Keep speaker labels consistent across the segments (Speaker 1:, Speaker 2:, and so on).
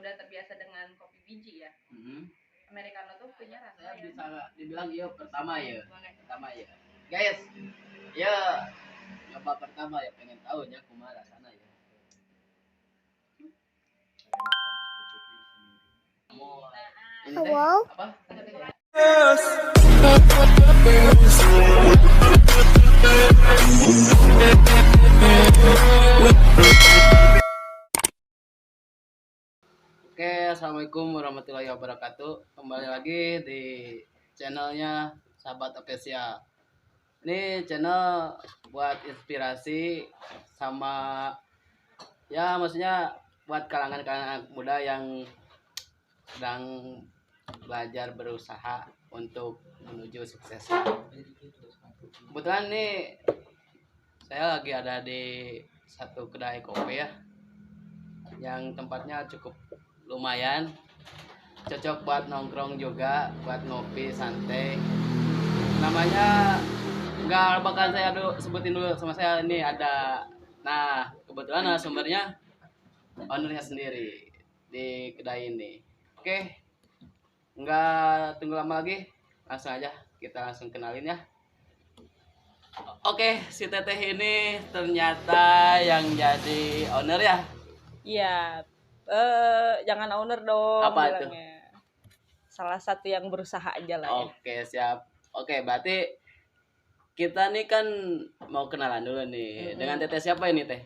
Speaker 1: udah terbiasa dengan kopi biji ya. Americano tuh punya rasa
Speaker 2: saya
Speaker 1: yang
Speaker 2: bisa dibilang ya pertama ya.
Speaker 1: banget.
Speaker 2: Pertama ya. Guys, ya nyoba pertama ya pengen tahu ya kumaha rasana ya. Ini teh apa? Oke, assalamualaikum warahmatullahi wabarakatuh. Kembali lagi di channelnya Sahabat Official. Ini channel buat inspirasi sama ya maksudnya buat kalangan-kalangan muda yang sedang belajar berusaha untuk menuju sukses. Kebetulan nih saya lagi ada di satu kedai kopi ya, yang tempatnya cukup lumayan, cocok buat nongkrong juga, buat ngopi santai. Namanya nggak bakal saya sebutin dulu sama saya, ini ada. Nah kebetulan sumbernya ownernya sendiri di kedai ini. Oke, nggak tunggu lama lagi, langsung aja kita langsung kenalin ya. Oke, si teteh ini ternyata yang jadi owner ya.
Speaker 1: Iya, jangan owner dong.
Speaker 2: Apa
Speaker 1: bilangnya. Salah satu yang berusaha aja lah ya.
Speaker 2: Oke, siap. Oke, berarti kita nih kan mau kenalan dulu nih. Dengan teteh siapa ini teh?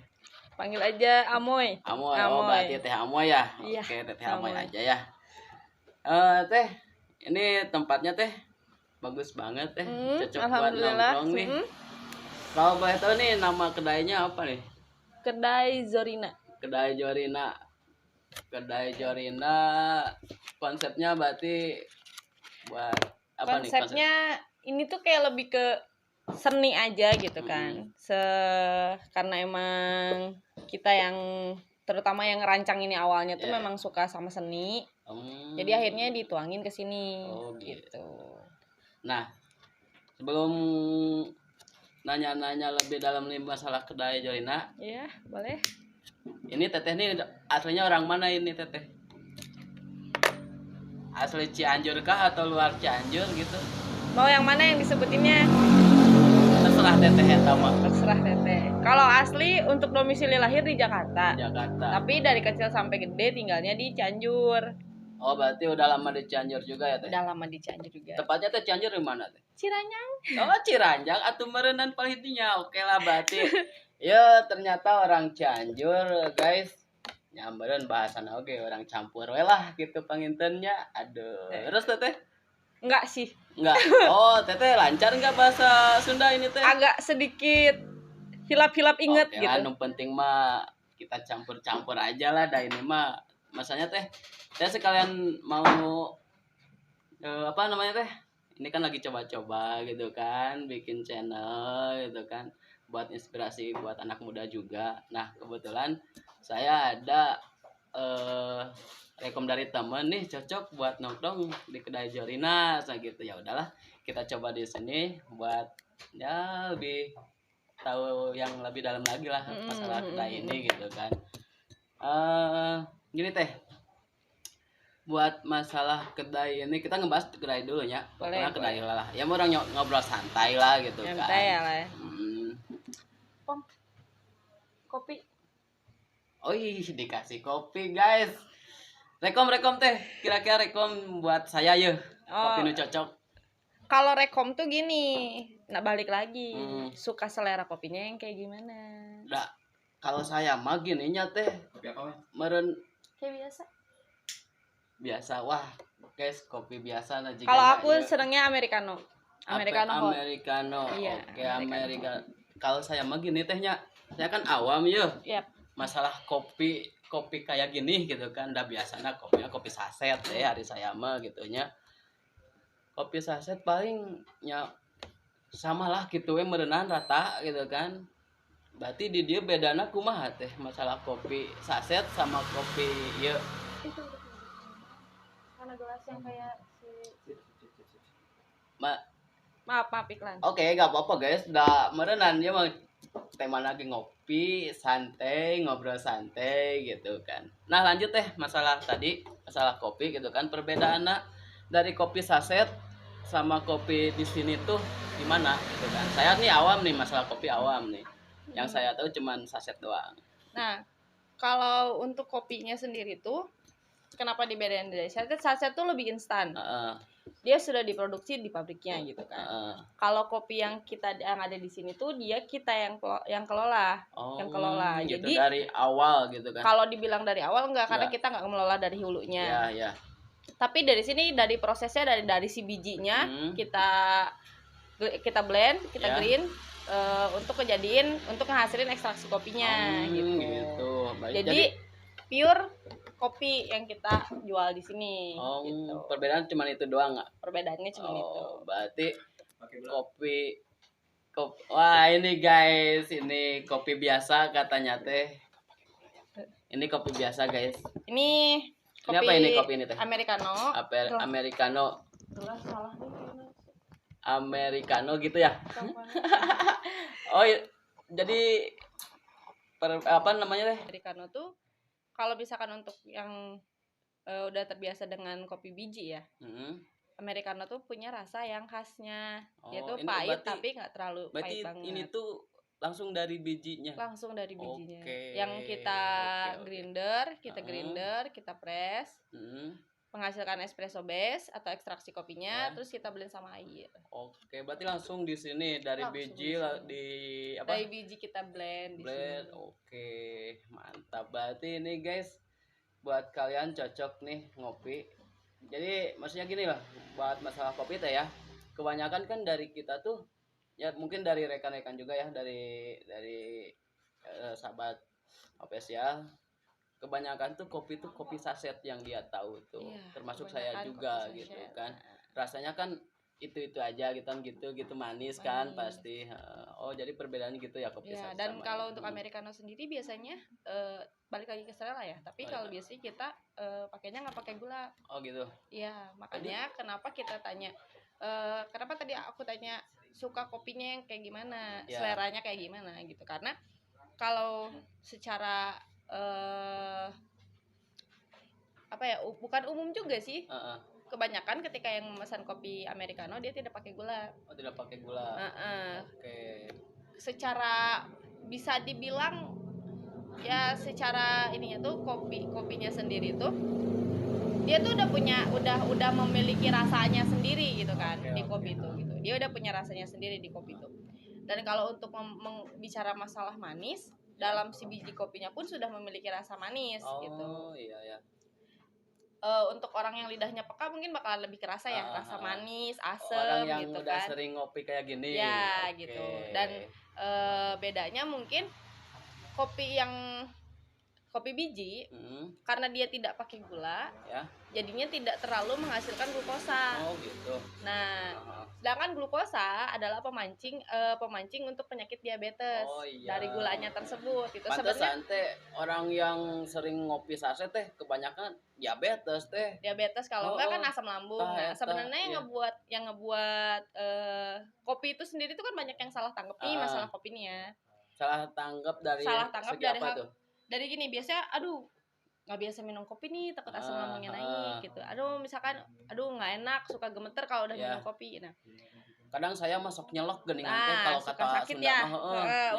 Speaker 1: Panggil aja Amoy.
Speaker 2: Amoy. Oh, berarti teh Amoy ya.
Speaker 1: Iya,
Speaker 2: Oke, teteh Amoy
Speaker 1: Amoy.
Speaker 2: aja ya. Teh, ini tempatnya teh bagus banget teh. Cocok buat
Speaker 1: Alhamdulillah.
Speaker 2: nongkrong nih. Kalau boleh tahu nih nama kedainya apa nih?
Speaker 1: Kedai Zorina.
Speaker 2: Kedai Jorina. Kedai Jorina konsepnya berarti buat apa nih konsep?
Speaker 1: Konsepnya ini tuh kayak lebih ke seni aja gitu kan. Karena emang kita yang terutama yang ngerancang ini awalnya tuh memang suka sama seni. Jadi akhirnya dituangin ke sini.
Speaker 2: Oh,
Speaker 1: gitu.
Speaker 2: Nah, sebelum nanya-nanya lebih dalam nih masalah kedai Jorina.
Speaker 1: Iya, boleh.
Speaker 2: Ini teteh nih aslinya orang mana ini teteh? Asli Cianjur kah atau luar Cianjur gitu?
Speaker 1: Mau yang mana yang disebutinnya?
Speaker 2: Terserah teteh ya sama.
Speaker 1: Terserah teteh. Kalau asli untuk domisili lahir di Jakarta.
Speaker 2: Jakarta.
Speaker 1: Tapi dari kecil sampai gede tinggalnya di Cianjur.
Speaker 2: Oh, berarti udah lama di Cianjur juga ya teh?
Speaker 1: Udah lama di Cianjur juga.
Speaker 2: Tepatnya teh Cianjur di mana teh?
Speaker 1: Ciranjang.
Speaker 2: Oh, Ciranjang atau merenan palitinya. Oke lah berarti. Ya ternyata orang Cianjur guys. Nyamperin bahasana oke, orang campur we lah gitu pangintennya. Aduh. Terus teteh?
Speaker 1: Enggak sih.
Speaker 2: Enggak. Oh, teteh lancar enggak bahasa Sunda ini teh?
Speaker 1: Agak sedikit hilap-hilap inget
Speaker 2: oke,
Speaker 1: gitu.
Speaker 2: Anu penting mah kita campur-campur aja lah dah ini mah. Masanya teh saya sekalian mau apa namanya teh? Ini kan lagi coba-coba gitu kan, bikin channel gitu kan, buat inspirasi buat anak muda juga. Nah kebetulan saya ada rekom dari temen nih cocok buat nongkrong di kedai Jorina, gitu. Ya udahlah kita coba di sini buat ya lebih tahu yang lebih dalam lagi lah masalah kedai ini gitu kan. Gini teh, buat masalah kedai ini kita ngebahas kedai dulu ya. Karena kedai lah ya mau orang ngobrol santai lah gitu kan.
Speaker 1: Santai ya lah. Pom kopi.
Speaker 2: Oh iya, dikasih kopi guys. Rekom teh, kira-kira rekom buat saya ya. Kopi nu cocok.
Speaker 1: Kalau rekom tuh gini, nah balik lagi. Suka selera kopinya yang kayak gimana?
Speaker 2: Nah, kalau saya mah gininya teh, meren
Speaker 1: kayak biasa.
Speaker 2: Biasa, wah guys kopi biasa nah.
Speaker 1: Kalau aku senengnya americano. Americano.
Speaker 2: Iya, oke, americano. Kalau saya mah gini tehnya, saya kan awam ya.
Speaker 1: Yep.
Speaker 2: Masalah kopi kayak gini gitu kan, udah biasanya kopi saset deh hari saya mah gitunya. Kopi saset palingnya sama lah gitu merenan rata gitu kan. Berarti di dia bedana kumaha teh masalah kopi saset sama kopi ya.
Speaker 1: Itu. Mana gelas yang kayak si maaf iklan.
Speaker 2: Oke, gak apa-apa guys, udah merenan ya mah tema lagi ngopi santai, ngobrol santai gitu kan. Nah lanjut teh masalah tadi, masalah kopi gitu kan, perbedaan dari kopi saset sama kopi di sini tuh gimana gitu kan. Saya nih awam nih, masalah kopi awam nih, yang saya tahu cuman saset doang.
Speaker 1: Nah, kalau untuk kopinya sendiri tuh kenapa dibedain dari saset? Saset tuh lebih instan. Dia sudah diproduksi di pabriknya gitu kan. Kalau kopi yang ada di sini tuh dia kita yang kelola, yang kelola.
Speaker 2: Gitu,
Speaker 1: jadi
Speaker 2: dari awal gitu kan.
Speaker 1: Kalau dibilang dari awal enggak, karena kita nggak mengelola dari hulunya.
Speaker 2: Ya.
Speaker 1: Tapi dari sini, dari prosesnya, dari si bijinya kita blend, kita green untuk ngehasilin ekstraksi kopinya gitu. Jadi pure kopi yang kita jual di sini. Gitu.
Speaker 2: Perbedaan cuma itu doang nggak?
Speaker 1: Perbedaannya cuma itu.
Speaker 2: Berarti kopi. Wah ini guys, ini kopi biasa katanya teh. Ini kopi biasa guys.
Speaker 1: Ini
Speaker 2: apa ini kopi ini teh?
Speaker 1: Americano.
Speaker 2: Americano.
Speaker 1: Salah
Speaker 2: Americano gitu ya? Oh jadi apa namanya teh?
Speaker 1: Americano tuh kalau misalkan untuk yang udah terbiasa dengan kopi biji ya, Americano tuh punya rasa yang khasnya. Dia tuh pahit tapi nggak terlalu pahit banget.
Speaker 2: Ini tuh langsung dari bijinya.
Speaker 1: Langsung dari bijinya. Yang kita grinder, kita press, menghasilkan espresso base atau ekstraksi kopinya, terus kita blend sama air.
Speaker 2: Berarti langsung di sini dari biji
Speaker 1: Dari biji kita blend di sini.
Speaker 2: Mantap. Berarti ini guys buat kalian cocok nih ngopi. Jadi maksudnya gini lah, buat masalah kopi teh ya. Kebanyakan kan dari kita tuh ya mungkin dari rekan-rekan juga ya, dari sahabat spesial. Kebanyakan tuh kopi saset yang dia tahu tuh, termasuk saya juga gitu kan. Rasanya kan itu aja gitu manis kan pasti. Jadi perbedaannya gitu ya kopi saset.
Speaker 1: Dan kalau untuk Americano sendiri biasanya balik lagi ke selera ya. Tapi kalau biasanya kita pakainya nggak pakai gula.
Speaker 2: Gitu.
Speaker 1: Iya, makanya kenapa kita tanya, kenapa tadi aku tanya suka kopinya yang kayak gimana, seleranya kayak gimana gitu. Karena kalau secara bukan umum juga sih. Kebanyakan ketika yang memesan kopi Americano dia tidak pakai gula.
Speaker 2: Tidak pakai gula.
Speaker 1: Secara bisa dibilang ya, secara ininya tuh kopinya sendiri tuh dia tuh udah memiliki rasanya sendiri gitu kan. Di kopi itu gitu. Dia udah punya rasanya sendiri di kopi itu. Dan kalau untuk bicara masalah manis, dalam si biji kopinya pun sudah memiliki rasa manis gitu.
Speaker 2: Iya.
Speaker 1: Untuk orang yang lidahnya peka mungkin bakalan lebih kerasa ya, rasa manis, asam
Speaker 2: orang yang
Speaker 1: gitu
Speaker 2: udah
Speaker 1: kan.
Speaker 2: sering ngopi kayak gini.
Speaker 1: Ya gitu. Dan bedanya mungkin kopi biji karena dia tidak pakai gula, jadinya tidak terlalu menghasilkan glukosa.
Speaker 2: Gitu.
Speaker 1: Nah, sedangkan glukosa adalah pemancing untuk penyakit diabetes dari gulanya tersebut. Itu
Speaker 2: sebenarnya orang yang sering ngopi saset teh kebanyakan diabetes teh.
Speaker 1: Diabetes kalau enggak kan asam lambung. Nah, sebenarnya yang ngebuat kopi itu sendiri itu kan banyak yang salah tanggap nih masalah kopinya.
Speaker 2: Salah tanggap dari apa tuh?
Speaker 1: Dari gini, biasanya nggak biasa minum kopi nih, takut asam lambungnya naik gitu. Misalkan nggak enak, suka gemeter kalau udah minum kopi. Nah,
Speaker 2: kadang saya masuk nyelok geningan teh kalau kata
Speaker 1: sakit
Speaker 2: Sunda
Speaker 1: ya,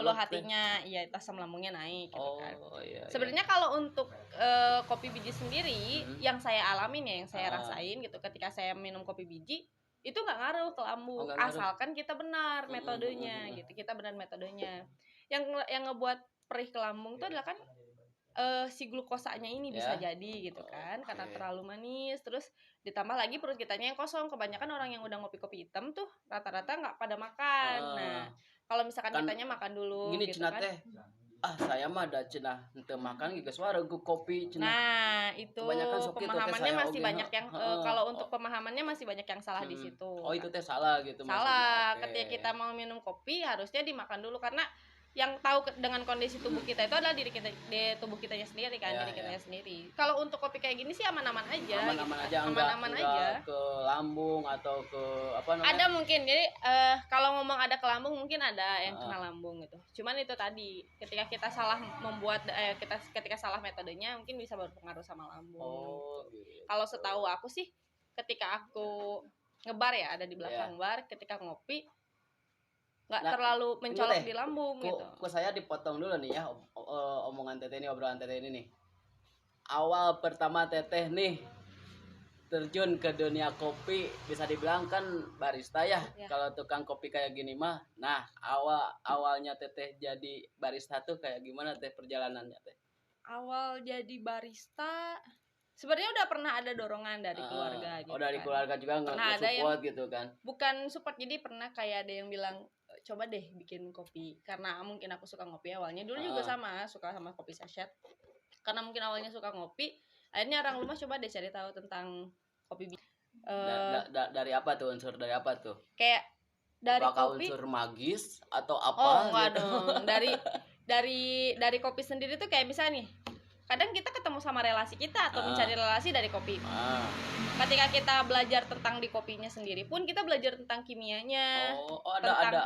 Speaker 1: ulu hatinya, iya asam lambungnya naik gitu kan. Sebenarnya kalau untuk kopi biji sendiri yang saya alamin ya, yang saya rasain gitu ketika saya minum kopi biji itu nggak ngaruh ke lambung, asalkan kita benar metodenya gitu. Kita benar metodenya. Yang ngebuat perih ke lambung itu adalah kan si glukosanya ini bisa jadi gitu kan, karena terlalu manis. Terus ditambah lagi perut kitanya yang kosong. Kebanyakan orang yang udah ngopi-kopi hitam tuh rata-rata nggak pada makan. Nah, kalau misalkan kitanya makan dulu
Speaker 2: gini,
Speaker 1: gitu kan.
Speaker 2: Saya mah ada cenah henteu makan geus wareg kopi cenah.
Speaker 1: Nah, itu pemahamannya masih banyak yang kalau untuk pemahamannya masih banyak yang salah di situ.
Speaker 2: Itu teh salah gitu.
Speaker 1: Salah. Ketika kita mau minum kopi harusnya dimakan dulu, karena yang tahu dengan kondisi tubuh kita itu adalah diri kita, di tubuh kitanya sendiri kan,
Speaker 2: Ya,
Speaker 1: diri kitanya
Speaker 2: ya.
Speaker 1: sendiri. Kalau untuk kopi kayak gini sih aman-aman aja.
Speaker 2: Aman-aman
Speaker 1: gitu
Speaker 2: aja,
Speaker 1: kan.
Speaker 2: enggak
Speaker 1: Aman-aman aja.
Speaker 2: ke lambung atau ke apa namanya?
Speaker 1: Ada mungkin, jadi kalau ngomong ada ke lambung mungkin ada yang kena lambung gitu. Cuman itu tadi, ketika kita salah membuat, ketika salah metodenya mungkin bisa berpengaruh sama lambung.
Speaker 2: Oh,
Speaker 1: gitu.
Speaker 2: gitu.
Speaker 1: Kalau setahu aku sih, ketika aku ngebar ya, ada di belakang bar, ketika ngopi nggak terlalu mencolok di lambung gitu.
Speaker 2: Kok saya dipotong dulu nih ya omongan teteh ini, obrolan teteh ini nih. Awal pertama teteh nih terjun ke dunia kopi bisa dibilang kan barista ya. Kalau tukang kopi kayak gini mah. Nah, awalnya teteh jadi barista tuh kayak gimana teh perjalanannya teh?
Speaker 1: Awal jadi barista sebenarnya udah pernah ada dorongan dari keluarga gitu.
Speaker 2: Oh, dari
Speaker 1: kan.
Speaker 2: keluarga juga nge-support gitu kan.
Speaker 1: Bukan support, jadi pernah kayak ada yang bilang coba deh bikin kopi, karena mungkin aku suka ngopi awalnya. Dulu juga sama, suka sama kopi sachet. Karena mungkin awalnya suka ngopi, akhirnya orang rumah coba deh cari tahu tentang kopi.
Speaker 2: Dari apa tuh, unsur dari apa tuh?
Speaker 1: Kayak dari
Speaker 2: apakah
Speaker 1: kopi
Speaker 2: unsur magis atau apa?
Speaker 1: Oh, enggak dong. Dari kopi sendiri tuh kayak misalnya nih, kadang kita ketemu sama relasi kita atau mencari relasi dari kopi. Ketika kita belajar tentang di kopinya sendiri pun kita belajar tentang kimianya.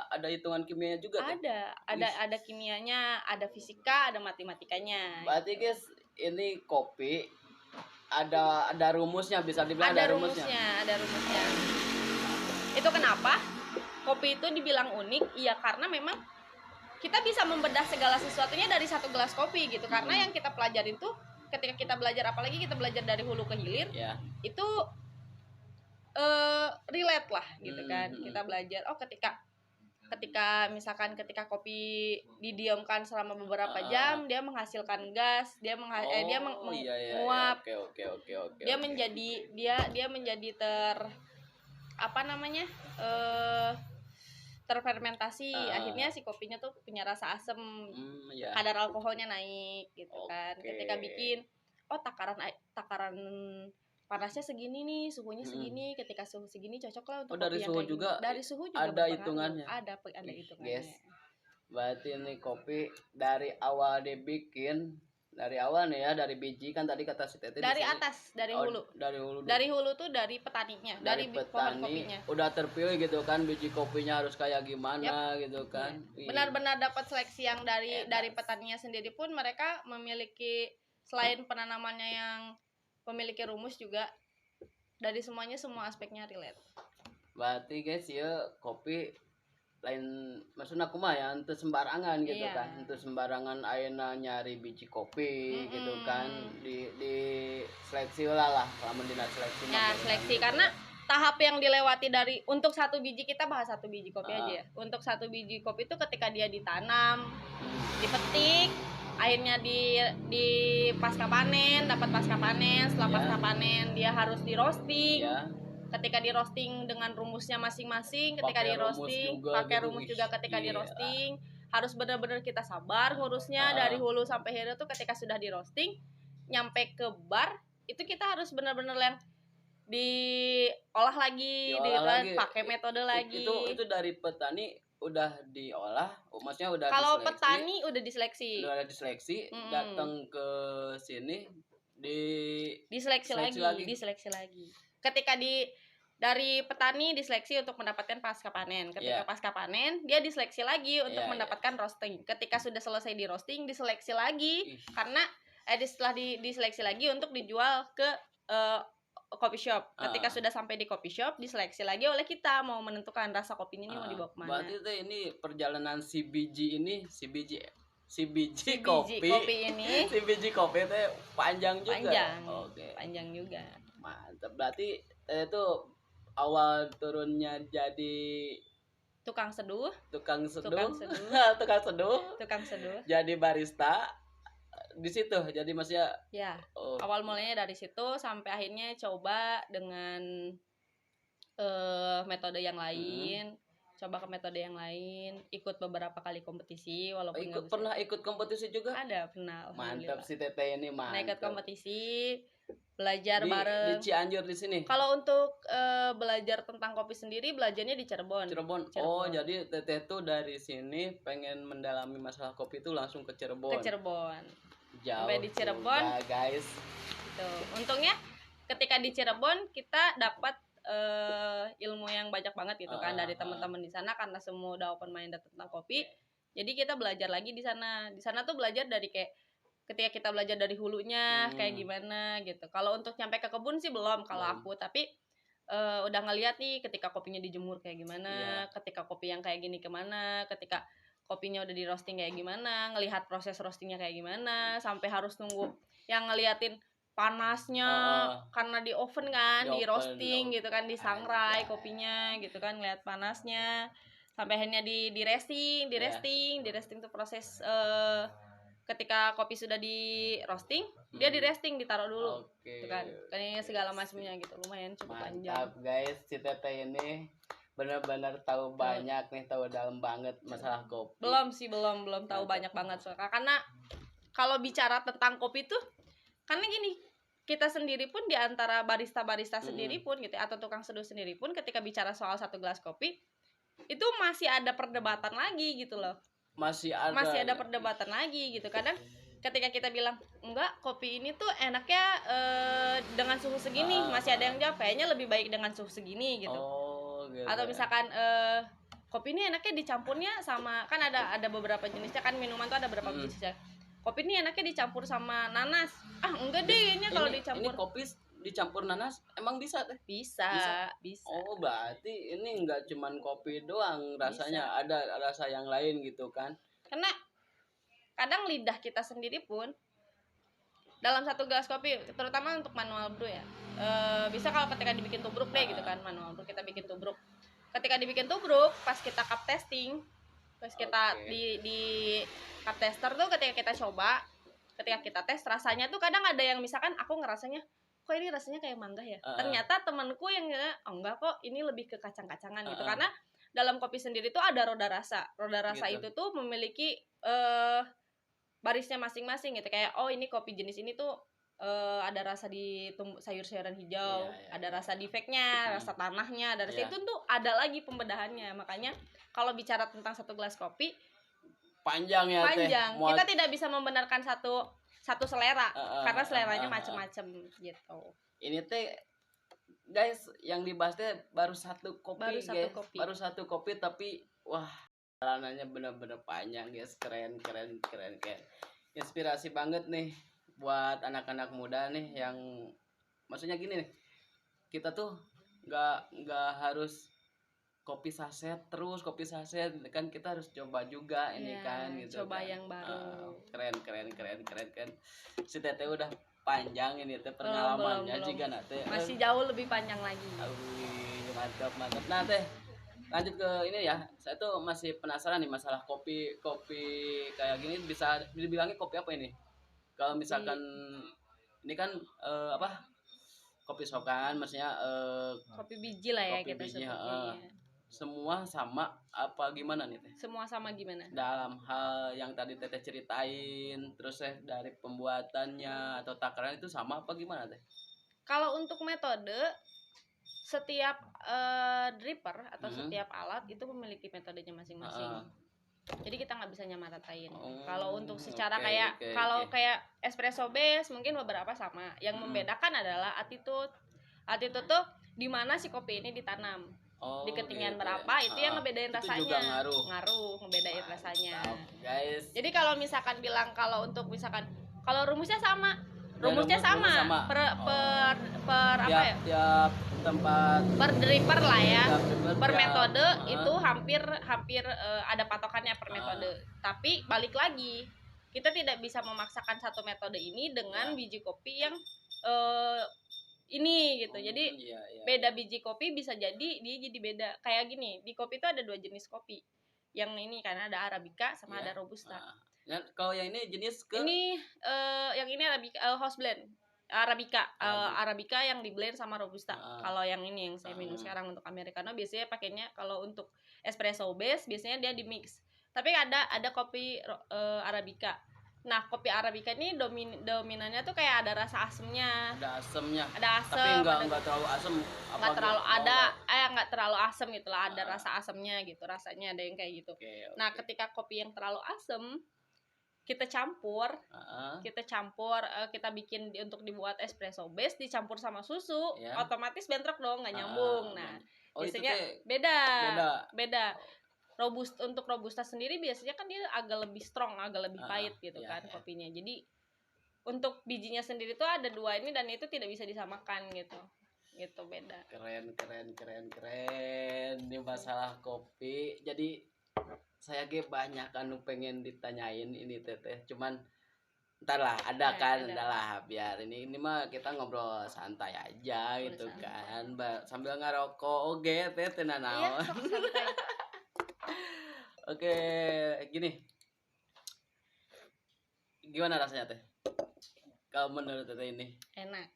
Speaker 2: Ada hitungan kimianya juga tuh?
Speaker 1: Ada kimianya, ada fisika, ada matematikanya.
Speaker 2: Berarti guys, ini kopi ada rumusnya, bisa dibilang
Speaker 1: ada rumusnya. Itu kenapa kopi itu dibilang unik? Iya, karena memang kita bisa membedah segala sesuatunya dari satu gelas kopi gitu. Karena yang kita pelajarin tuh ketika kita belajar, apalagi kita belajar dari hulu ke hilir, itu relate lah gitu kan. Kita belajar ketika kopi didiamkan selama beberapa jam, dia menghasilkan gas, dia menguap.
Speaker 2: Oke.
Speaker 1: Dia menjadi terfermentasi. Akhirnya si kopinya tuh punya rasa asam, kadar alkoholnya naik gitu kan. Ketika bikin takaran panasnya segini nih, suhunya segini, ketika suhu segini cocok lah untuk kopi yang kayak gini. Dari suhu juga
Speaker 2: ada hitungannya.
Speaker 1: Ada hitungannya.
Speaker 2: Yes. Berarti ini kopi dari awal dibikin, dari awal nih ya, dari biji kan tadi kata si Tete
Speaker 1: dari atas, dari hulu. Dari hulu tuh dari petaninya, dari pohon kopinya.
Speaker 2: Udah terpilih gitu kan, biji kopinya harus kayak gimana gitu kan.
Speaker 1: Benar-benar dapat seleksi yang dari petaninya sendiri pun. Mereka memiliki, selain penanamannya yang memiliki rumus, juga dari semuanya, semua aspeknya relate.
Speaker 2: Berarti guys ya, kopi lain maksudnya aku mah ya untuk sembarangan gitu kan, untuk sembarangan ayeuna nyari biji kopi gitu kan, di seleksi lah lamun dina seleksi.
Speaker 1: Ya, seleksi karena tahap yang dilewati dari untuk satu biji, kita bahas satu biji kopi aja ya. Untuk satu biji kopi itu ketika dia ditanam, dipetik, akhirnya di pasca panen, dapat pasca panen, setelah pasca panen dia harus di roasting. Ketika di roasting dengan rumusnya masing-masing, ketika di roasting pakai rumus juga ketika di roasting, harus benar-benar kita sabar ngurusnya dari hulu sampai hilir tuh. Ketika sudah di roasting nyampe ke bar, itu kita harus benar-benar yang diolah lagi, pakai metode lagi.
Speaker 2: Itu dari petani udah diolah, maksudnya udah
Speaker 1: kalau
Speaker 2: diseleksi.
Speaker 1: Petani udah diseleksi,
Speaker 2: datang ke sini
Speaker 1: diseleksi lagi. Ketika dari petani diseleksi untuk mendapatkan pasca panen. Ketika pasca panen dia diseleksi lagi untuk mendapatkan roasting. Ketika sudah selesai di roasting diseleksi lagi karena setelah diseleksi lagi untuk dijual ke coffee shop. Ketika sudah sampai di coffee shop diseleksi lagi oleh kita mau menentukan rasa kopinya ini mau dibawa kemana.
Speaker 2: Berarti ini perjalanan si biji kopi ini. Si biji kopi itu panjang juga.
Speaker 1: Panjang juga.
Speaker 2: Mantap. Berarti itu awal turunnya jadi
Speaker 1: tukang seduh.
Speaker 2: Jadi barista di situ. Jadi maksudnya
Speaker 1: awal mulanya dari situ sampai akhirnya coba dengan metode yang lain. coba ke metode yang lain, ikut beberapa kali kompetisi walaupun nggak bisa.
Speaker 2: Pernah ikut kompetisi juga?
Speaker 1: Ada, pernah.
Speaker 2: Mantap
Speaker 1: Alhamdulillah.
Speaker 2: si Teteh ini,
Speaker 1: Pernah ikut
Speaker 2: mantap.
Speaker 1: kompetisi, belajar
Speaker 2: Di
Speaker 1: bareng.
Speaker 2: Cianjur di sini.
Speaker 1: Kalau untuk belajar tentang kopi sendiri, belajarnya di Cirebon.
Speaker 2: Oh, jadi Teteh tuh dari sini pengen mendalami masalah kopi tuh langsung ke Cirebon.
Speaker 1: Ke Cirebon.
Speaker 2: Jauh
Speaker 1: Sampai di Cirebon.
Speaker 2: juga, guys.
Speaker 1: Gitu. Untungnya ketika di Cirebon kita dapat ilmu yang banyak banget gitu kan dari teman-teman di sana, karena semua udah open minded tentang kopi. Jadi kita belajar lagi di sana. Di sana tuh belajar dari kayak ketika kita belajar dari hulunya kayak gimana gitu. Kalau untuk nyampe ke kebun sih belum kalau aku, tapi udah ngeliat nih ketika kopinya dijemur kayak gimana, ketika kopi yang kayak gini kemana, ketika kopinya udah di roasting kayak gimana, ngelihat proses roastingnya kayak gimana, sampai harus nunggu yang ngeliatin panasnya karena di oven kan, di roasting gitu kan, disangrai kopinya gitu kan, ngeliat panasnya sampai akhirnya di resting tuh proses ketika kopi sudah di roasting, dia di resting, ditaruh dulu gitu kan, kayaknya segala macamnya gitu, lumayan cukup panjang.
Speaker 2: Mantap guys, si Teteh ini benar-benar tahu banyak nih, tahu dalam banget masalah kopi.
Speaker 1: Belum tahu banyak banget soalnya, karena kalau bicara tentang kopi tuh karena gini, kita sendiri pun di antara barista sendiri pun gitu atau tukang seduh sendiri pun ketika bicara soal satu gelas kopi itu masih ada perdebatan lagi gitu loh. Masih ada perdebatan lagi gitu. Kadang ketika kita bilang enggak, kopi ini tuh enaknya dengan suhu segini, masih ada yang jawab kayaknya lebih baik dengan suhu segini gitu.
Speaker 2: Gitu.
Speaker 1: Atau misalkan kopi ini enaknya dicampurnya sama, kan ada beberapa jenisnya kan, minuman tuh ada beberapa jenisnya. Kopi ini enaknya dicampur sama nanas. Enggak deh, ini kalau dicampur.
Speaker 2: Ini kopi dicampur nanas emang bisa teh?
Speaker 1: Bisa.
Speaker 2: Oh, berarti ini enggak cuman kopi doang rasanya, ada rasa yang lain gitu kan?
Speaker 1: Karena kadang lidah kita sendiri pun dalam satu gelas kopi, terutama untuk manual brew ya, bisa kalau ketika dibikin tubruk deh gitu kan, manual brew kita bikin tubruk. Ketika dibikin tubruk, pas kita cup testing, pas kita di cup tester tuh ketika kita coba, ketika kita tes rasanya tuh kadang ada yang misalkan aku ngerasanya kok ini rasanya kayak mangga ya, ternyata temanku yang enggak kok, ini lebih ke kacang-kacangan gitu. Karena dalam kopi sendiri tuh ada roda rasa gitu. Itu tuh memiliki barisnya masing-masing gitu, kayak oh ini kopi jenis ini tuh ada rasa di sayur-sayuran hijau, ada rasa di fake-nya, rasa tanahnya, dari situ tuh ada lagi pembedahannya. Makanya kalau bicara tentang satu gelas kopi panjang. Kita tidak bisa membenarkan satu selera karena seleranya macam-macam gitu.
Speaker 2: Ini teh guys, yang dibahas teh baru satu kopi. Baru satu kopi tapi wah, jalanannya benar-benar panjang guys, keren. Inspirasi banget nih buat anak-anak muda nih, yang maksudnya gini nih, kita tuh nggak harus kopi saset kan, kita harus coba juga ini kan gitu.
Speaker 1: Coba kan yang baru.
Speaker 2: Keren. Si Teteh udah panjang ini teh pengalamannya juga nate.
Speaker 1: Masih jauh lebih panjang lagi.
Speaker 2: Mantap. Nah teh, lanjut ke ini ya. Saya tuh masih penasaran nih masalah kopi kayak gini, bisa dibilangnya kopi apa ini? Kalau misalkan ini kan kopi sokan, maksudnya
Speaker 1: kopi biji lah ya, kita
Speaker 2: sebutnya. Semua sama apa gimana nih teh?
Speaker 1: Semua sama gimana?
Speaker 2: Dalam hal yang tadi Teteh ceritain, terus dari pembuatannya atau takaran itu sama apa gimana teh?
Speaker 1: Kalau untuk metode, setiap dripper atau setiap alat itu memiliki metodenya masing-masing. Jadi kita nggak bisa nyamaratain. Kalau untuk secara kayak espresso base mungkin beberapa sama. Yang membedakan adalah attitude. Attitude tuh di mana si kopi ini ditanam. Di ketinggian berapa itu yang ngebedain rasanya.
Speaker 2: Itu juga
Speaker 1: ngaruh ngebedain rasanya.
Speaker 2: Guys.
Speaker 1: Jadi kalau misalkan bilang kalau rumusnya sama. Rumusnya sama. Per apa ya?
Speaker 2: Tiap tempat,
Speaker 1: per dripper lah ya, per metode itu hampir ada patokannya per metode. Tapi balik lagi, kita tidak bisa memaksakan satu metode ini dengan biji kopi yang ini gitu. Jadi beda biji kopi bisa jadi dia jadi beda. Kayak gini, di kopi itu ada 2 jenis kopi. Yang ini karena ada Arabica sama ada Robusta.
Speaker 2: Kalau yang ini jenis
Speaker 1: ini yang ini Arabica house blend. Arabica, Arabica yang di blend sama robusta. Kalau yang ini yang saya minum sekarang untuk americano biasanya pakainya kalau untuk espresso base biasanya dia di mix. Tapi ada kopi Arabica. Nah, kopi Arabica ini dominannya tuh kayak ada rasa asemnya.
Speaker 2: Ada asemnya.
Speaker 1: Ada asem.
Speaker 2: Tapi enggak terlalu asem.
Speaker 1: Enggak terlalu enggak terlalu asem gitu lah, ada rasa asemnya gitu, rasanya ada yang kayak gitu.
Speaker 2: Okay.
Speaker 1: Nah, ketika kopi yang terlalu asem kita campur, kita bikin untuk dibuat espresso base dicampur sama susu, otomatis bentrok dong, nggak nyambung. Nah, biasanya beda. Untuk robusta sendiri biasanya kan dia agak lebih strong, agak lebih pahit gitu kan kopinya. Jadi untuk bijinya sendiri tuh ada dua ini dan itu tidak bisa disamakan gitu. Gitu beda.
Speaker 2: Keren. Ini masalah kopi. Jadi saya banyak pengen ditanyain ini teteh. Cuman ntar lah ada lah biar ini mah kita ngobrol santai aja gitu kan. Sambil ngerokok teteh nanaon. Iya, santai. Oke, gini. Gimana rasanya teh? Kalau menurut teteh ini?
Speaker 1: Enak.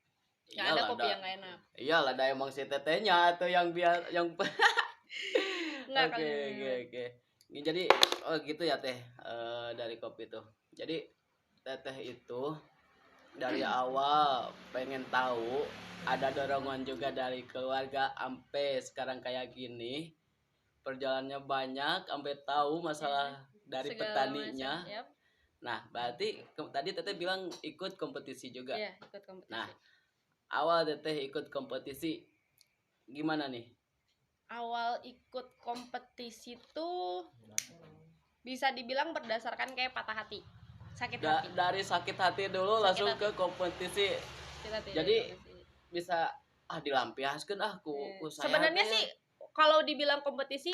Speaker 1: Nggak ada kopi yang nggak enak.
Speaker 2: Iyalah, ada emang si tetehnya atau yang Oke. Jadi gitu ya teh, dari kopi tuh. Jadi teteh itu dari awal pengen tahu, ada dorongan juga dari keluarga sampai sekarang kayak gini. Perjalanannya banyak sampai tahu masalah dari petaninya. Nah, berarti tadi teteh bilang ikut kompetisi juga.
Speaker 1: Iya, ikut kompetisi.
Speaker 2: Nah, awal teteh ikut kompetisi gimana nih?
Speaker 1: Awal ikut kompetisi tuh bisa dibilang berdasarkan kayak patah hati, sakit hati.
Speaker 2: Dari sakit hati dulu langsung ke kompetisi. Jadi bisa dilampiaskan ku saya.
Speaker 1: Sebenarnya sih kalau dibilang kompetisi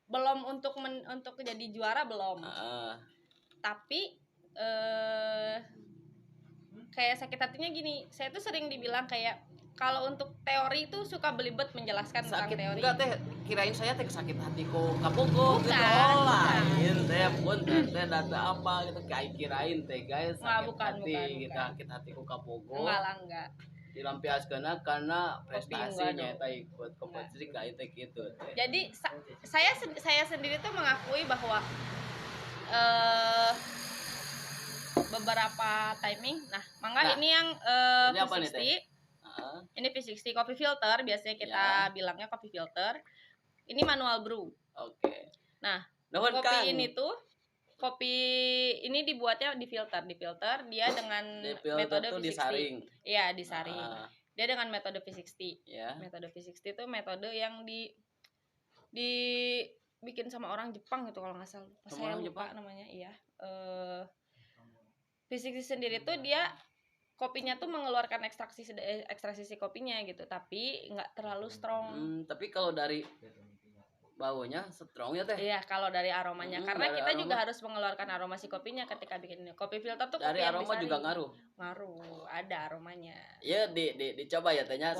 Speaker 1: belum untuk jadi juara belum. Tapi kayak sakit hatinya gini, saya tuh sering dibilang kayak kalau untuk teori itu suka belibet menjelaskan tentang teori.
Speaker 2: Enggak teh, kirain saya teh sakit hati kok kapogo gitu. Lain teh pun teh data apa gitu kayak kirain teh guys sakit hati gitu, sakit hati kok kapogo.
Speaker 1: Enggak.
Speaker 2: Dilampiaskeun karena prestasinya eta ikut kompetisi kayak teh gitu teh.
Speaker 1: Jadi saya sendiri tuh mengakui bahwa beberapa timing. Ini yang V60. Ini V60 coffee filter, biasanya kita bilangnya coffee filter. Ini manual brew.
Speaker 2: Oke.
Speaker 1: Nah, kopi ini dibuatnya di filter dia dengan metode V60.
Speaker 2: Disaring.
Speaker 1: Iya, disaring. Dia dengan metode V60. Metode V60 itu metode yang dibikin sama orang Jepang gitu kalau nggak salah. Saya lupa namanya. Iya. V60 sendiri tuh dia kopinya tuh mengeluarkan ekstraksi si kopinya gitu, tapi nggak terlalu strong.
Speaker 2: Tapi kalau dari baunya strong ya teh?
Speaker 1: Iya, kalau dari aromanya, karena kita juga harus mengeluarkan aroma si kopinya ketika bikin ini. Kopi filter tuh
Speaker 2: dari
Speaker 1: kopi
Speaker 2: aroma yang juga
Speaker 1: ngaruh, ada aromanya.
Speaker 2: Iya, dicoba ya tehnya.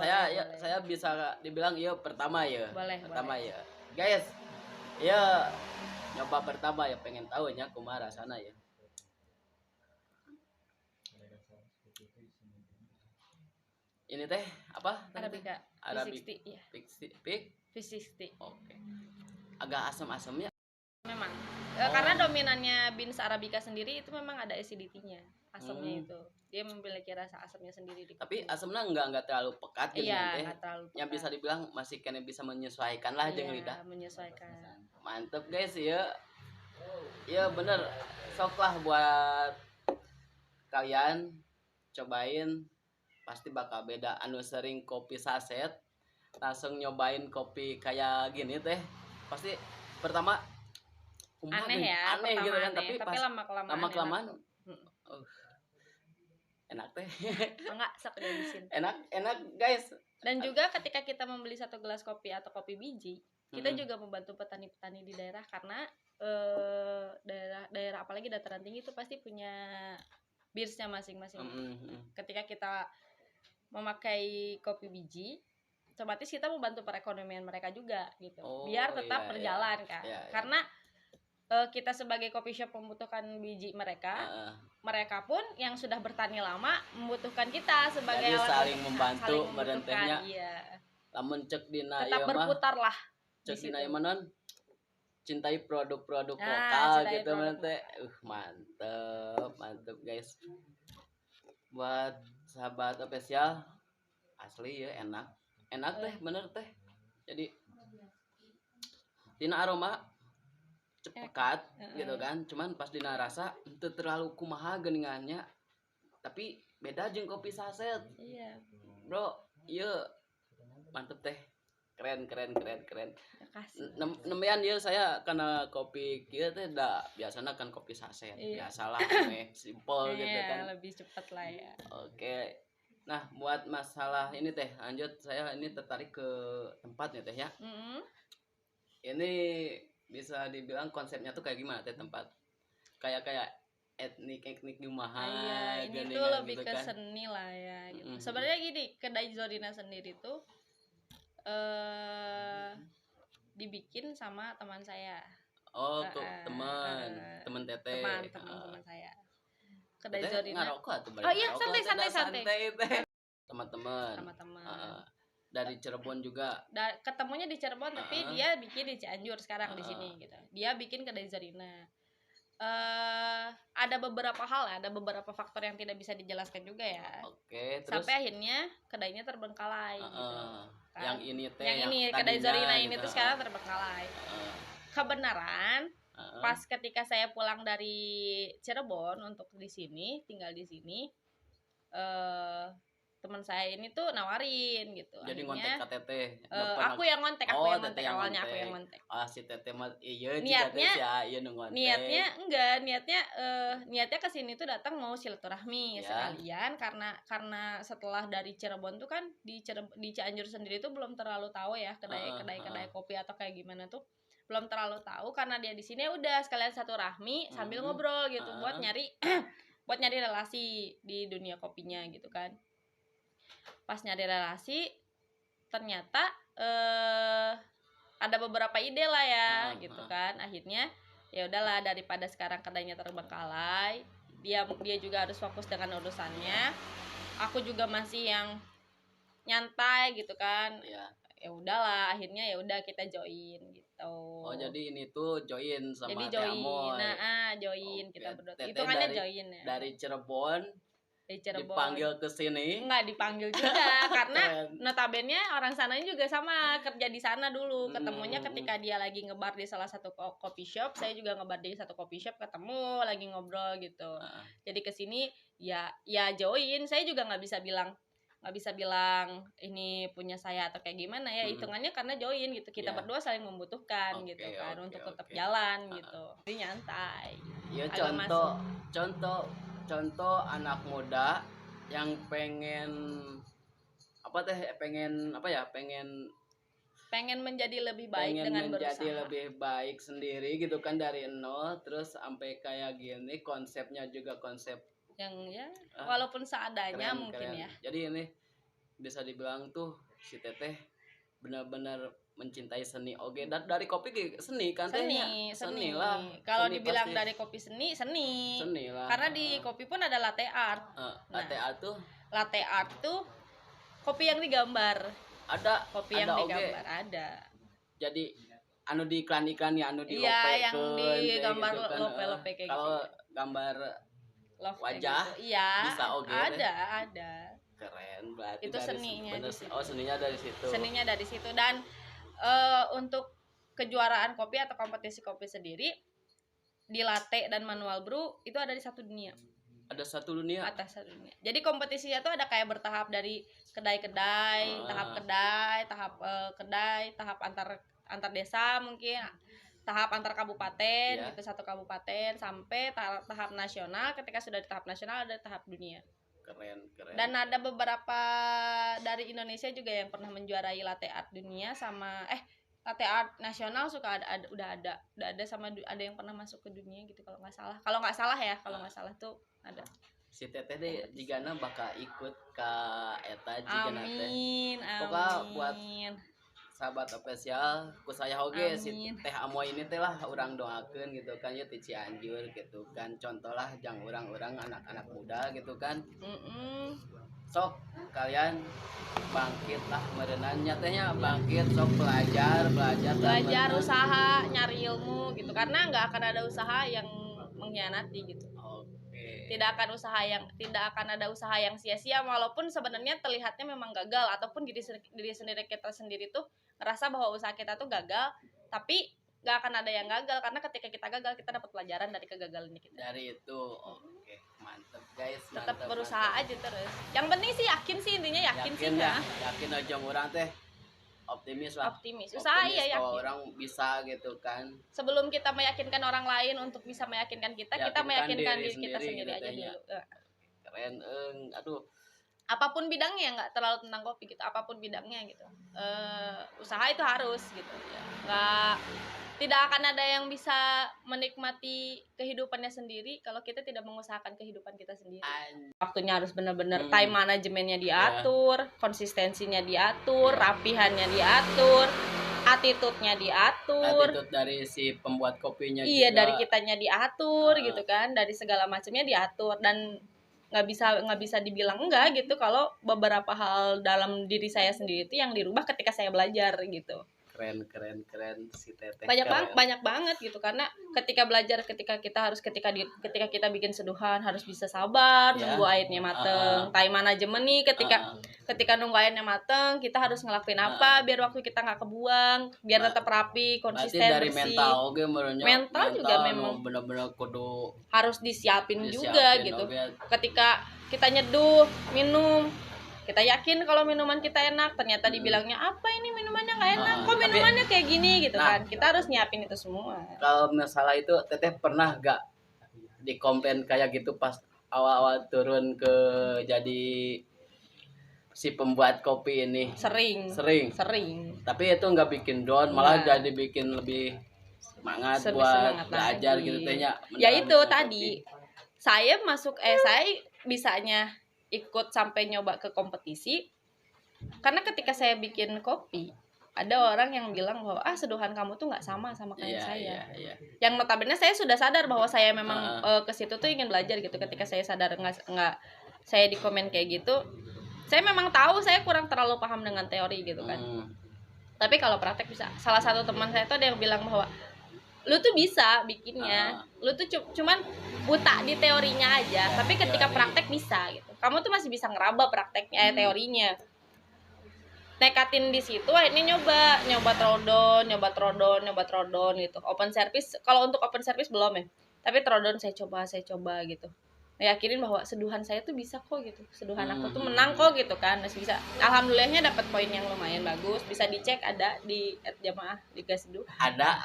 Speaker 2: Saya bisa dibilang pertama ya. Pertama ya. Guys, nyoba pertama ya, pengen tahu nya kumaha rasana ya. Ini teh apa?
Speaker 1: Arabica. V60 ya. V60.
Speaker 2: Oke. Agak asam-asamnya.
Speaker 1: Memang. Karena dominannya beans Arabica sendiri itu memang ada acidity-nya, asamnya itu. Dia memiliki rasa asamnya sendiri.
Speaker 2: Tapi asamnya enggak terlalu pekat gitu
Speaker 1: ya. Iya, enggak terlalu pekat.
Speaker 2: Yang bisa dibilang masih kena bisa menyesuaikan lah jeung lidah.
Speaker 1: Menyesuaikan.
Speaker 2: Mantep guys ya. Ya bener. Sok lah buat kalian cobain, pasti bakal beda. Anu sering kopi saset langsung nyobain kopi kayak gini teh pasti pertama
Speaker 1: aneh
Speaker 2: gitu kan, tapi lama kelamaan enak teh.
Speaker 1: Enggak, sok dihabisin.
Speaker 2: Enak guys.
Speaker 1: Dan juga ketika kita membeli satu gelas kopi atau kopi biji, kita juga membantu petani-petani di daerah, karena daerah apalagi dataran tinggi itu pasti punya beersnya masing-masing. Ketika kita memakai kopi biji, otomatis kita membantu perekonomian mereka juga gitu. Biar tetap berjalan kan. Karena kita sebagai coffee shop membutuhkan biji mereka,
Speaker 2: Heeh.
Speaker 1: mereka pun yang sudah bertani lama membutuhkan kita sebagai
Speaker 2: Jadi
Speaker 1: alat
Speaker 2: saling
Speaker 1: untuk-
Speaker 2: membantu
Speaker 1: saling membutuhkan,
Speaker 2: merentehnya.
Speaker 1: iya.
Speaker 2: Lamun cek dina
Speaker 1: Tetap
Speaker 2: ieu mah,
Speaker 1: berputar lah di
Speaker 2: cek dina
Speaker 1: situ.
Speaker 2: ieu mah non cintai produk-produk
Speaker 1: Nah,
Speaker 2: lokal
Speaker 1: cintai
Speaker 2: gitu
Speaker 1: produk
Speaker 2: mah teh. Mantep guys. Buat sahabat spesial asli ya enak. Enak teh, bener teh. Jadi dina aroma cepekat gitu kan, cuman pas dina rasa itu terlalu kumaha geuningannya, tapi beda jeung kopi saset
Speaker 1: Iya,
Speaker 2: bro. Iya mantep teh, keren.
Speaker 1: makasih.
Speaker 2: Nembean ya saya karena kopi kieu teh da biasana kan kopi saset.
Speaker 1: Iya.
Speaker 2: Biasalah meh simple gitu kan.
Speaker 1: Lebih cepat lah ya.
Speaker 2: Oke, nah buat masalah ini teh lanjut, saya ini tertarik ke tempatnya teh ya. Ini bisa dibilang konsepnya tuh kayak gimana teh tempat? Kayak etnik rumahan.
Speaker 1: Iya, ini tuh lebih ke seni lah ya gitu. Sebenarnya gini, kedai Zorina sendiri tuh dibikin sama teman saya.
Speaker 2: Oh, teman teteh.
Speaker 1: Teman saya. Kedai
Speaker 2: Teteh
Speaker 1: Zorina.
Speaker 2: ngarokok tuh.
Speaker 1: Oh iya, santai.
Speaker 2: Teh. Teman-teman. Dari Cirebon juga.
Speaker 1: Ketemunya di Cirebon tapi dia bikin di Cianjur sekarang di sini gitu. Dia bikin kedai Zorina. Ada beberapa hal, ada beberapa faktor yang tidak bisa dijelaskan juga ya.
Speaker 2: Oke, terus
Speaker 1: sampai akhirnya kedainya terbengkalai gitu. Kan?
Speaker 2: Yang ini teh.
Speaker 1: Yang ini kedai Zorina ini tuh sekarang terbengkalai. Kebenaran pas ketika saya pulang dari Cirebon untuk di sini, tinggal di sini, teman saya ini tuh nawarin gitu.
Speaker 2: Jadi
Speaker 1: akhirnya,
Speaker 2: ngontek ke teteh.
Speaker 1: Aku yang ngontek,
Speaker 2: Teteh
Speaker 1: awalnya aku yang ngontek.
Speaker 2: Si teteh mah iya
Speaker 1: niatnya
Speaker 2: ngontek.
Speaker 1: Niatnya ke sini tuh datang mau silaturahmi sekalian karena setelah dari Cirebon tuh kan di Cianjur sendiri tuh belum terlalu tahu ya kedai kopi atau kayak gimana tuh belum terlalu tahu, karena dia di sini udah sekalian satu rahmi sambil ngobrol gitu buat nyari relasi di dunia kopinya gitu kan. Pas nyari relasi ternyata ada beberapa ide lah ya gitu kan. Akhirnya ya udahlah, daripada sekarang kedainya terbengkalai, dia juga harus fokus dengan urusannya, aku juga masih yang nyantai gitu kan. Ya udahlah, akhirnya ya udah kita join gitu.
Speaker 2: Oh, jadi ini tuh join sama
Speaker 1: jadi
Speaker 2: Teh Amoy.
Speaker 1: Join kita berdua.
Speaker 2: Teteh
Speaker 1: Hitungannya join ya.
Speaker 2: Dari Cirebon dipanggil ke sini.
Speaker 1: Enggak dipanggil juga karena notabene orang sananya juga sama, kerja di sana dulu. Ketemunya ketika dia lagi ngebar di salah satu coffee shop, saya juga ngebar di satu coffee shop, ketemu lagi ngobrol gitu. Jadi ke sini ya join. Saya juga nggak bisa bilang ini punya saya atau kayak gimana ya, hitungannya karena join gitu. Kita berdua saling membutuhkan gitu kan untuk tetap jalan gitu. Jadi nyantai.
Speaker 2: Iya, contoh anak muda yang pengen
Speaker 1: menjadi lebih baik dengan berusaha.
Speaker 2: Menjadi lebih baik sendiri gitu kan dari nol, terus sampai kayak gini, konsepnya juga konsep
Speaker 1: yang ya walaupun seadanya keren, mungkin ya.
Speaker 2: Jadi ini bisa dibilang tuh si teteh benar-benar mencintai seni. Oke, dari kopi seni kan teh? Seni lah.
Speaker 1: Kalau dibilang pasti. Dari kopi seni lah. Karena di kopi pun ada latte art. Latte art tuh kopi yang digambar.
Speaker 2: Ada
Speaker 1: kopi yang digambar ada.
Speaker 2: Jadi anu di iklan-iklan ya, anu di
Speaker 1: yang digambar gitu kan. Lope kayak gitu.
Speaker 2: Kalau gambar love wajah
Speaker 1: gitu. Iya,
Speaker 2: bisa
Speaker 1: ada.
Speaker 2: Keren, berarti
Speaker 1: itu seninya di situ.
Speaker 2: Seninya dari situ.
Speaker 1: Dan untuk kejuaraan kopi atau kompetisi kopi sendiri di latte dan manual brew itu ada di satu dunia.
Speaker 2: Ada satu dunia.
Speaker 1: Jadi kompetisinya tuh ada kayak bertahap dari kedai-kedai, tahap antar desa mungkin, tahap antar kabupaten gitu, satu kabupaten sampai tahap nasional. Ketika sudah di tahap nasional ada tahap dunia.
Speaker 2: Keren.
Speaker 1: Dan ada beberapa dari Indonesia juga yang pernah menjuarai latte art dunia sama latte art nasional udah ada sama ada yang pernah masuk ke dunia gitu kalau nggak salah tuh ada.
Speaker 2: Si teteh deh jigana bakal ikut ke eta jigana teh.
Speaker 1: Amin.
Speaker 2: Pokoknya buat sahabat spesial ku saya oge si
Speaker 1: Amin.
Speaker 2: Teh Amoy ini teh lah urang doakeun gitu kan ya ti Cianjur gitu kan contoh lah jang urang-urang anak-anak muda gitu kan sok kalian bangkit lah merenannya tehnya bangkit sok belajar
Speaker 1: Belajar, usaha, nyari ilmu gitu, karena nggak akan ada usaha yang mengkhianati gitu.
Speaker 2: Oke.
Speaker 1: Tidak akan ada usaha yang sia-sia, walaupun sebenarnya terlihatnya memang gagal, ataupun diri sendiri kita sendiri tuh ngerasa bahwa usaha kita tuh gagal, tapi nggak akan ada yang gagal, karena ketika kita gagal kita dapat pelajaran dari kegagalan kita.
Speaker 2: Dari itu oke mantep guys,
Speaker 1: Tetap
Speaker 2: mantep,
Speaker 1: berusaha
Speaker 2: mantep.
Speaker 1: aja terus. Yang penting sih yakin sih, intinya yakin sih
Speaker 2: ya
Speaker 1: nah.
Speaker 2: yakin aja orang teh optimis lah,
Speaker 1: Optimis, usaha
Speaker 2: optimis
Speaker 1: ya
Speaker 2: kalau
Speaker 1: yakin.
Speaker 2: orang bisa gitu kan.
Speaker 1: Sebelum kita meyakinkan orang lain untuk bisa meyakinkan kita
Speaker 2: Yakinkan
Speaker 1: meyakinkan
Speaker 2: diri
Speaker 1: diri kita
Speaker 2: sendiri
Speaker 1: sendiri
Speaker 2: gitu
Speaker 1: aja
Speaker 2: tehnya.
Speaker 1: dulu.
Speaker 2: Keren aduh
Speaker 1: Apapun bidangnya, nggak terlalu tentang kopi gitu, apapun bidangnya gitu. Usaha itu harus gitu ya. Tidak akan ada yang bisa menikmati kehidupannya sendiri kalau kita tidak mengusahakan kehidupan kita sendiri. Waktunya harus benar-benar time manajemennya diatur, konsistensinya diatur, rapihannya diatur, attitude-nya diatur.
Speaker 2: attitude dari si pembuat kopinya
Speaker 1: Iya,
Speaker 2: juga.
Speaker 1: dari kitanya diatur gitu kan, dari segala macamnya diatur, dan nggak bisa dibilang enggak gitu kalau beberapa hal dalam diri saya sendiri itu yang dirubah ketika saya belajar gitu.
Speaker 2: Keren si Teteh.
Speaker 1: Banyak banget gitu, karena ketika belajar, ketika kita bikin seduhan harus bisa sabar, nunggu airnya mateng. Time management nih, ketika nunggu airnya mateng kita harus ngelakuin apa biar waktu kita nggak kebuang, biar tetap rapi, konsisten,
Speaker 2: dari
Speaker 1: bersih.
Speaker 2: mental
Speaker 1: juga memang
Speaker 2: bener-bener kudu
Speaker 1: harus disiapin juga gitu.
Speaker 2: oge.
Speaker 1: Ketika kita nyeduh minum, kita yakin kalau minuman kita enak, ternyata dibilangnya apa ini minumannya nggak enak, kok minumannya kayak gini gitu kan. Kita harus nyiapin itu semua.
Speaker 2: Kalau masalah itu Teteh pernah gak dikomplain kayak gitu pas awal-awal turun ke jadi si pembuat kopi ini? Sering. Tapi itu nggak bikin down, malah jadi bikin lebih semangat buat belajar gitu tehnya.
Speaker 1: Ya itu tadi saya bisanya ikut sampai nyoba ke kompetisi karena ketika saya bikin kopi ada orang yang bilang bahwa seduhan kamu tuh nggak sama kayak saya. Yang notabene saya sudah sadar bahwa saya memang ke situ tuh ingin belajar gitu. Ketika saya sadar nggak saya dikomen kayak gitu, saya memang tahu saya kurang terlalu paham dengan teori gitu kan. Tapi kalau praktek bisa. Salah satu teman saya tuh ada yang bilang bahwa lu tuh bisa bikinnya, lu tuh cuman buta di teorinya aja, tapi ketika praktek bisa gitu. Kamu tuh masih bisa ngeraba prakteknya, teorinya. Nekatin di situ, akhirnya nyoba trodon gitu. Open service, kalau untuk open service belum ya, tapi trodon saya coba gitu. Yakinin bahwa seduhan saya tuh bisa kok gitu, seduhan aku tuh menang kok gitu kan, masih bisa. Alhamdulillahnya dapat poin yang lumayan bagus, bisa dicek ada di @jamaah Liga Seduh. Ada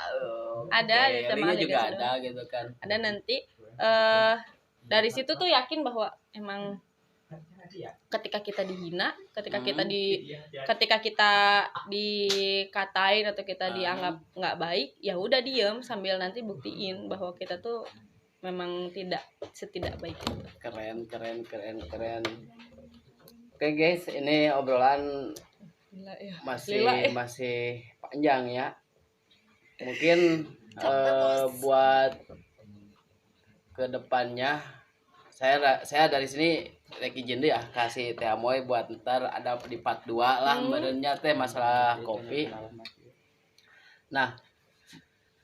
Speaker 1: di Jamaah Liga Seduh. Ada gitu kan. Ada nanti dari situ tuh yakin bahwa emang ketika kita dihina, ketika kita dikatain atau kita dianggap nggak baik, ya udah diem sambil nanti buktiin bahwa kita tuh memang tidak baik itu. Keren. Oke guys, ini obrolan masih panjang ya. Mungkin buat kedepannya saya dari sini izin deh ya kasih Teh Amoy buat ntar ada di part 2 lah benernya teh masalah kopi. Nah,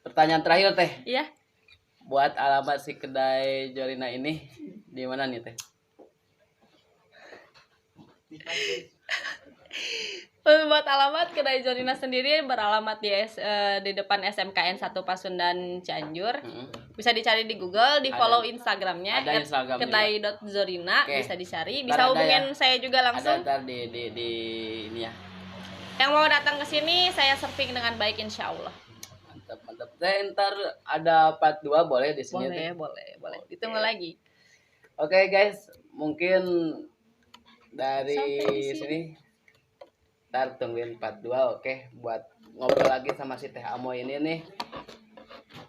Speaker 1: pertanyaan terakhir Teh. Iya. Buat alamat si kedai Jorina ini di mana nih Teh? Buat alamat kedai Jorina sendiri beralamat di depan SMKN 1 Pasundan Cianjur. Bisa dicari di Google, di follow Instagramnya @kedai.zorina, bisa dicari, bisa hubungin saya juga langsung. Ada di ini ya. Yang mau datang ke sini saya serving dengan baik insyaallah. Mantap. Ntar ada part 2 boleh di sini. Boleh. Ditunggu lagi. Oke guys, mungkin dari sini ntar tungguin part 2 oke, buat ngobrol lagi sama si Teh Amoy ini nih.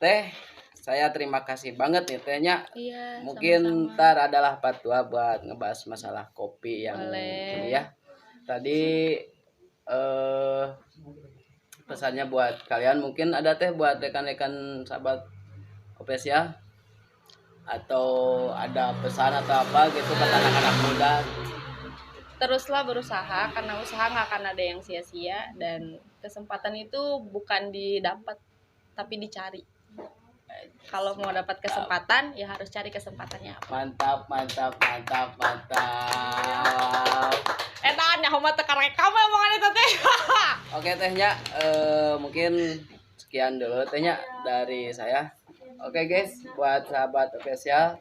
Speaker 1: Teh, saya terima kasih banget nih Tehnya. Iya, mungkin sama-sama. Ntar adalah part 2 buat ngebahas masalah kopi yang ini ya. Tadi
Speaker 2: pesannya buat kalian, mungkin ada teh buat rekan-rekan sahabat Opesia, atau ada pesan atau apa gitu buat anak-anak muda.
Speaker 1: Teruslah berusaha, karena usaha nggak akan ada yang sia-sia, dan kesempatan itu bukan didapat tapi dicari. Kalau mau dapat kesempatan ya harus cari kesempatannya apa.
Speaker 2: Mantap, mantap, mantap, mantap.
Speaker 1: Edan ya homat teka rekam omongan itu teh.
Speaker 2: Oke tehnya, mungkin sekian dulu tehnya dari saya. Oke guys, buat sahabat Opesia,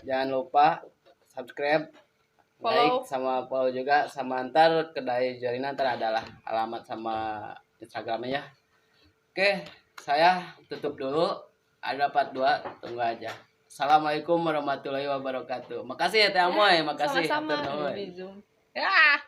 Speaker 2: jangan lupa subscribe,
Speaker 1: Follow.
Speaker 2: like, sama follow juga, sama ntar kedai Jorina ntar adalah alamat sama Instagramnya ya. Oke, saya tutup dulu. Ada part 2, tunggu aja. Assalamualaikum warahmatullahi wabarakatuh. Makasih ya Teh Amoy, makasih.
Speaker 1: Sama-sama.
Speaker 2: Hatur nuhun.
Speaker 1: Di Zoom. Ya.